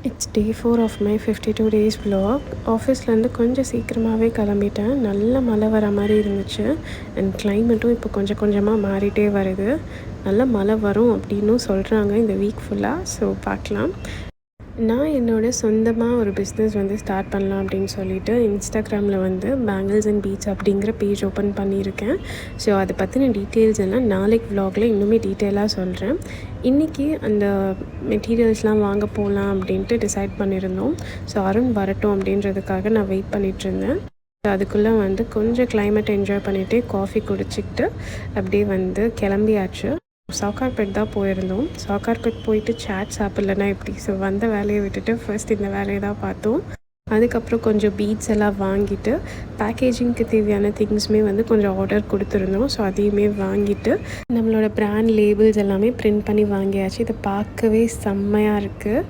It's day 4 of my 52 days vlog. ஆஃபீஸ்லேருந்து கொஞ்சம் சீக்கிரமாகவே கிளம்பிட்டேன். நல்ல மழை வர மாதிரி இருந்துச்சு. அண்ட் கிளைமேட்டும் இப்போ கொஞ்சம் கொஞ்சமாக மாறிட்டே வருது. நல்ல மழை வரும் அப்படின்னும் சொல்கிறாங்க இந்த வீக் ஃபுல்லாக. ஸோ பார்க்கலாம். நான் என்னோடய சொந்தமாக ஒரு பிஸ்னஸ் ஸ்டார்ட் பண்ணலாம் அப்படின்னு சொல்லிட்டு இன்ஸ்டாகிராமில் பேங்கிள்ஸ் அண்ட் பீட்ஸ் அப்படிங்கிற பேஜ் ஓப்பன் பண்ணியிருக்கேன். ஸோ அதை பற்றின டீட்டெயில்ஸ் எல்லாம் நாளைக்கு vlogல இன்னுமே டீட்டெயிலாக சொல்கிறேன். இன்றைக்கி அந்த மெட்டீரியல்ஸ்லாம் வாங்க போகலாம் அப்படின்ட்டு டிசைட் பண்ணியிருந்தோம். ஸோ அருண் வரட்டும் அப்படின்றதுக்காக நான் வெயிட் பண்ணிகிட்ருந்தேன். அதுக்குள்ளே கொஞ்சம் கிளைமேட் என்ஜாய் பண்ணிவிட்டு காஃபி குடிச்சிக்கிட்டு அப்படியே கிளம்பியாச்சு. சவுகார்பேட் தான் போயிருந்தோம். சவுகார்பேட் போயிட்டு சாட் சாப்பிட்லன்னா எப்படி? ஸோ வந்த வேலையை விட்டுட்டு ஃபர்ஸ்ட் இந்த வேலையை தான் பார்த்தோம். அதுக்கப்புறம் கொஞ்சம் பீட்ஸ் எல்லாம் வாங்கிட்டு பேக்கேஜிங்க்கு தேவையான திங்ஸுமே கொஞ்சம் ஆர்டர் கொடுத்துருந்தோம். ஸோ அதையுமே வாங்கிட்டு நம்மளோட ப்ராண்ட் லேபிள்ஸ் எல்லாமே பிரிண்ட் பண்ணி வாங்கியாச்சு. இதை பார்க்கவே செம்மையாக இருக்குது.